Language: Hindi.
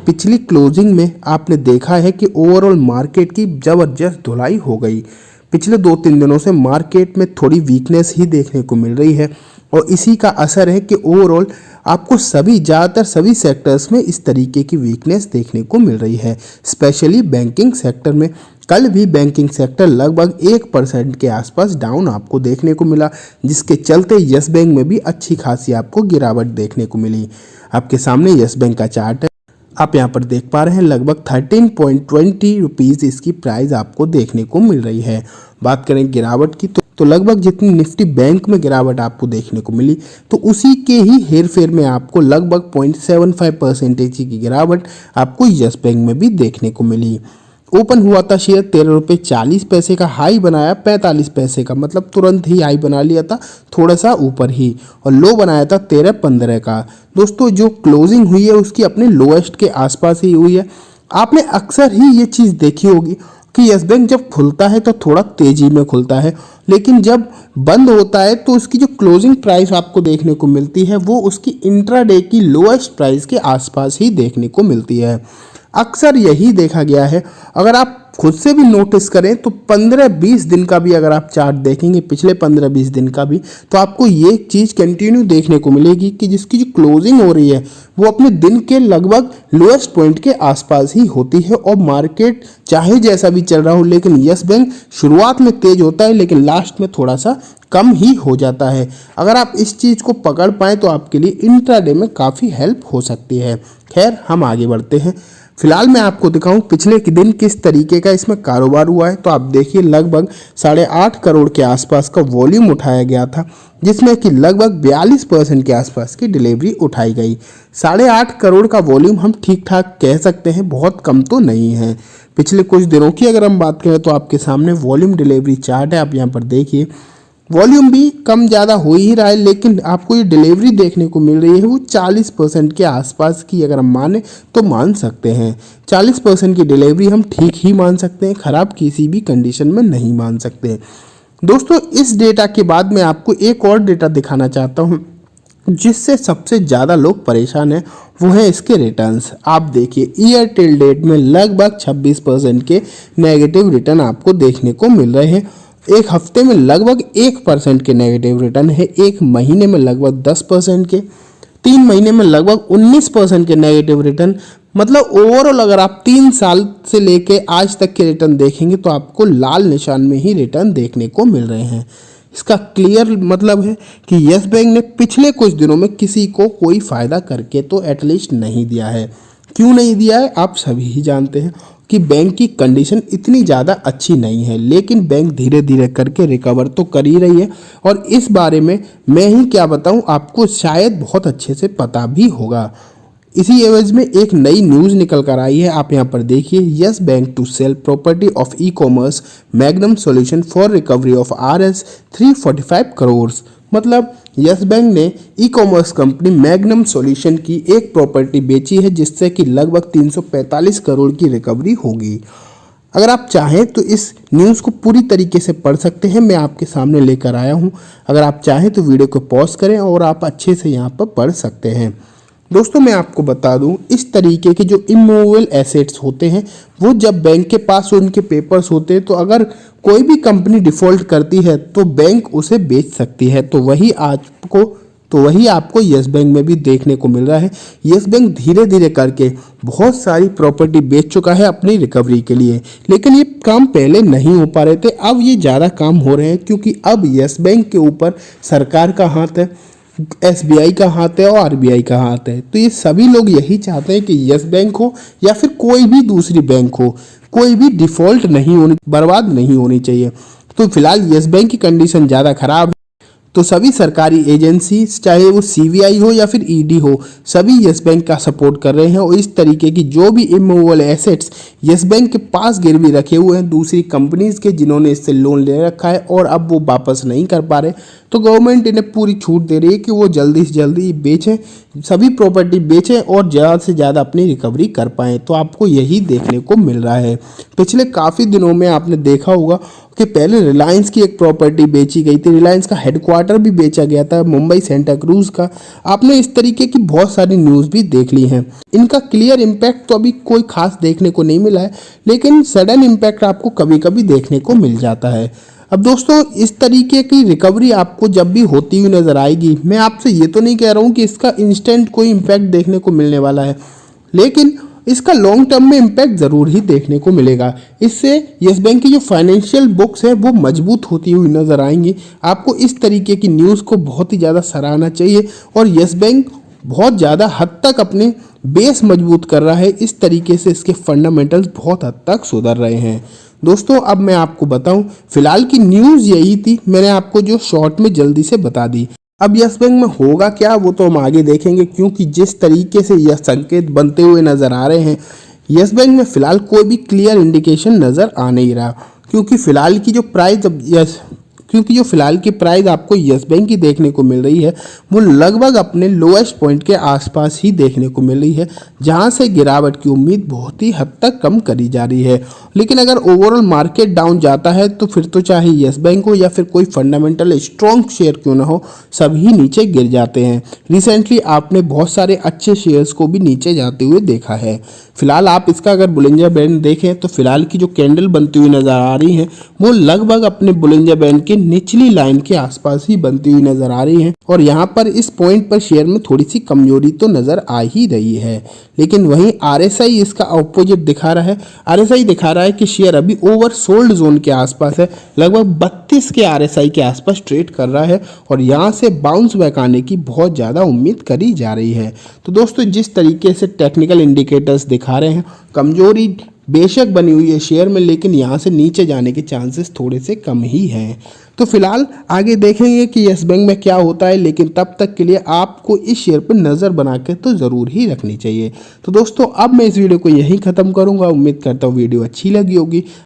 पिछली क्लोजिंग में आपने देखा है कि ओवरऑल मार्केट की ज़बरदस्त धुलाई हो गई। पिछले 2-3 दिनों से मार्केट में थोड़ी वीकनेस ही देखने को मिल रही है और इसी का असर है कि ओवरऑल आपको ज़्यादातर सभी सेक्टर्स में इस तरीके की वीकनेस देखने को मिल रही है। स्पेशली बैंकिंग सेक्टर में कल भी बैंकिंग सेक्टर लगभग 1% के आसपास डाउन आपको देखने को मिला, जिसके चलते यस बैंक में भी अच्छी खासी आपको गिरावट देखने को मिली। आपके सामने यस बैंक का चार्ट है, आप यहाँ पर देख पा रहे हैं लगभग 13.20 रुपीज़ इसकी प्राइस आपको देखने को मिल रही है। बात करें गिरावट की तो लगभग जितनी निफ्टी बैंक में गिरावट आपको देखने को मिली तो उसी के ही हेरफेर में आपको लगभग 0.75% की गिरावट आपको यस बैंक में भी देखने को मिली। ओपन हुआ था शेयर 13 रुपये 40 पैसे का, हाई बनाया 45 पैसे का, मतलब तुरंत ही हाई बना लिया था थोड़ा सा ऊपर ही, और लो बनाया था 13.15 का। दोस्तों जो क्लोजिंग हुई है उसकी अपने लोएस्ट के आसपास ही हुई है। आपने अक्सर ही ये चीज़ देखी होगी कि यस बैंक जब खुलता है तो थोड़ा तेजी में खुलता है, लेकिन जब बंद होता है तो उसकी जो क्लोजिंग प्राइस आपको देखने को मिलती है वो उसकी इंट्राडे की लोएस्ट प्राइस के आसपास ही देखने को मिलती है। अक्सर यही देखा गया है। अगर आप खुद से भी नोटिस करें तो 15-20 दिन का भी अगर आप चार्ट देखेंगे, पिछले 15-20 दिन का भी, तो आपको ये चीज़ कंटिन्यू देखने को मिलेगी कि जिसकी जो क्लोजिंग हो रही है वो अपने दिन के लगभग लोएस्ट पॉइंट के आसपास ही होती है। और मार्केट चाहे जैसा भी चल रहा हो, लेकिन यस बैंक शुरुआत में तेज होता है लेकिन लास्ट में थोड़ा सा कम ही हो जाता है। अगर आप इस चीज़ को पकड़ पाएँ तो आपके लिए इंट्राडे में काफ़ी हेल्प हो सकती है। खैर हम आगे बढ़ते हैं। फिलहाल मैं आपको दिखाऊं पिछले दिन किस तरीके का इसमें कारोबार हुआ है। तो आप देखिए लगभग 8.5 करोड़ के आसपास का वॉल्यूम उठाया गया था, जिसमें कि लगभग 42% के आसपास की डिलीवरी उठाई गई। 8.5 करोड़ का वॉल्यूम हम ठीक ठाक कह सकते हैं, बहुत कम तो नहीं है। पिछले कुछ दिनों की अगर हम बात करें तो आपके सामने वॉल्यूम डिलीवरी चार्ट है, आप यहाँ पर देखिए वॉल्यूम भी कम ज़्यादा हो ही रहा है, लेकिन आपको ये डिलीवरी देखने को मिल रही है वो 40% के आसपास की अगर हम माने तो मान सकते हैं। 40% की डिलीवरी हम ठीक ही मान सकते हैं, ख़राब किसी भी कंडीशन में नहीं मान सकते। दोस्तों इस डेटा के बाद मैं आपको एक और डेटा दिखाना चाहता हूँ जिससे सबसे ज़्यादा लोग परेशान हैं, वो है इसके रिटर्न्स। आप देखिए ईयर टिल डेट में लगभग 26% के नेगेटिव रिटर्न आपको देखने को मिल रहे हैं। एक हफ्ते में लगभग 1% के नेगेटिव रिटर्न है, एक महीने में लगभग 10% के, 3 महीने में लगभग 19% के नेगेटिव रिटर्न। मतलब ओवरऑल अगर आप 3 साल से लेके आज तक के रिटर्न देखेंगे तो आपको लाल निशान में ही रिटर्न देखने को मिल रहे हैं। इसका क्लियर मतलब है कि यस बैंक ने पिछले कुछ दिनों में किसी को कोई फ़ायदा करके तो एटलीस्ट नहीं दिया है। क्यों नहीं दिया है आप सभी ही जानते हैं कि बैंक की कंडीशन इतनी ज़्यादा अच्छी नहीं है, लेकिन बैंक धीरे धीरे करके रिकवर तो कर ही रही है। और इस बारे में मैं ही क्या बताऊं, आपको शायद बहुत अच्छे से पता भी होगा। इसी एवज में एक नई न्यूज़ निकल कर आई है, आप यहाँ पर देखिए, Yes Bank to sell property of e commerce Magnum Solution for recovery of RS 345 crore. मतलब यस बैंक ने e commerce company Magnum Solution की एक प्रॉपर्टी बेची है जिससे कि लगभग 345 करोड़ की रिकवरी होगी। अगर आप चाहें तो इस न्यूज़ को पूरी तरीके से पढ़ सकते हैं, मैं आपके सामने लेकर आया हूं। अगर आप चाहें तो वीडियो को पॉज करें और आप अच्छे से यहां पर पढ़ सकते हैं। दोस्तों मैं आपको बता दूं, इस तरीके के जो इमूवेबल एसेट्स होते हैं वो जब बैंक के पास उनके पेपर्स होते हैं तो अगर कोई भी कंपनी डिफ़ॉल्ट करती है तो बैंक उसे बेच सकती है। तो वही आपको यस बैंक में भी देखने को मिल रहा है। यस बैंक धीरे धीरे करके बहुत सारी प्रॉपर्टी बेच चुका है अपनी रिकवरी के लिए, लेकिन ये काम पहले नहीं हो पा रहे थे, अब ये ज़्यादा काम हो रहे हैं क्योंकि अब यस बैंक के ऊपर सरकार का हाथ है, SBI का हाथ है और RBI का हाथ है। तो ये सभी लोग यही चाहते हैं कि यस बैंक हो या फिर कोई भी दूसरी बैंक हो, कोई भी डिफ़ॉल्ट नहीं होनी, बर्बाद नहीं होनी चाहिए। तो फिलहाल यस बैंक की कंडीशन ज़्यादा ख़राब है, तो सभी सरकारी एजेंसीज चाहे वो CBI हो या फिर ED हो, सभी यस बैंक का सपोर्ट कर रहे हैं। और इस तरीके की जो भी इमूवेबल एसेट्स यस बैंक के पास गिरवी रखे हुए हैं दूसरी कंपनीज के, जिन्होंने इससे लोन ले रखा है और अब वो वापस नहीं कर पा रहे, तो गवर्नमेंट इन्हें पूरी छूट दे रही है कि वो जल्दी से जल्दी बेचें, सभी प्रॉपर्टी बेचें और ज़्यादा से ज़्यादा अपनी रिकवरी कर पाएँ। तो आपको यही देखने को मिल रहा है। पिछले काफ़ी दिनों में आपने देखा होगा कि पहले रिलायंस की एक प्रॉपर्टी बेची गई थी, रिलायंस का हेडक्वार्टर भी बेचा गया था मुंबई सेंटा क्रूज का। आपने इस तरीके की बहुत सारी न्यूज़ भी देख ली हैं। इनका क्लियर इम्पैक्ट तो अभी कोई खास देखने को नहीं मिला है, लेकिन सडन इम्पैक्ट आपको कभी कभी देखने को मिल जाता है। अब दोस्तों, इस तरीके की रिकवरी आपको जब भी होती हुई नज़र आएगी, मैं आपसे ये तो नहीं कह रहा हूँ कि इसका इंस्टेंट कोई इम्पैक्ट देखने को मिलने वाला है, लेकिन इसका लॉन्ग टर्म में इम्पैक्ट ज़रूर ही देखने को मिलेगा। इससे यस बैंक की जो फाइनेंशियल बुक्स है वो मजबूत होती हुई नज़र आएंगी। आपको इस तरीके की न्यूज़ को बहुत ही ज़्यादा सराहना चाहिए और यस बैंक बहुत ज़्यादा हद तक अपने बेस मजबूत कर रहा है। इस तरीके से इसके फंडामेंटल्स बहुत हद तक सुधर रहे हैं। दोस्तों, अब मैं आपको बताऊं, फिलहाल की न्यूज़ यही थी, मैंने आपको जो शॉर्ट में जल्दी से बता दी। अब यस बैंक में होगा क्या वो तो हम आगे देखेंगे, क्योंकि जिस तरीके से यह संकेत बनते हुए नज़र आ रहे हैं, यस बैंक में फ़िलहाल कोई भी क्लियर इंडिकेशन नज़र आ नहीं रहा। क्योंकि फ़िलहाल की जो प्राइस क्योंकि जो फिलहाल की प्राइस आपको यस बैंक की देखने को मिल रही है वो लगभग अपने लोएस्ट पॉइंट के आसपास ही देखने को मिल रही है, जहां से गिरावट की उम्मीद बहुत ही हद तक कम करी जा रही है। लेकिन अगर ओवरऑल मार्केट डाउन जाता है तो फिर तो चाहे यस बैंक हो या फिर कोई फंडामेंटल स्ट्रॉन्ग शेयर क्यों ना हो, सभी नीचे गिर जाते हैं। रिसेंटली आपने बहुत सारे अच्छे शेयर्स को भी नीचे जाते हुए देखा है। फिलहाल आप इसका अगर बुलिंजर बैंड देखें तो फिलहाल की जो कैंडल बनती हुई नज़र आ रही है वो लगभग अपने बुलिंजर बैंड के निचली लाइन के आसपास ही बनती हुई नजर आ रही है और यहाँ पर इस पॉइंट पर शेयर में थोड़ी सी कमजोरी तो नजर आ ही रही है। लेकिन वहीं आरएसआई इसका ऑपोजिट दिखा रहा है। आरएसआई दिखा रहा है कि शेयर अभी ओवर सोल्ड जोन के आसपास है, लगभग 32 के आरएसआई के आसपास ट्रेड कर रहा है और यहाँ से बाउंस बैक आने की बहुत ज़्यादा उम्मीद करी जा रही है। तो दोस्तों, जिस तरीके से टेक्निकल इंडिकेटर्स दिखा रहे हैं, कमजोरी बेशक बनी हुई है शेयर में, लेकिन यहाँ से नीचे जाने के चांसेस थोड़े से कम ही हैं। तो फिलहाल आगे देखेंगे कि यस बैंक में क्या होता है, लेकिन तब तक के लिए आपको इस शेयर पर नज़र बना के तो ज़रूर ही रखनी चाहिए। तो दोस्तों, अब मैं इस वीडियो को यहीं ख़त्म करूँगा। उम्मीद करता हूँ वीडियो अच्छी लगी होगी।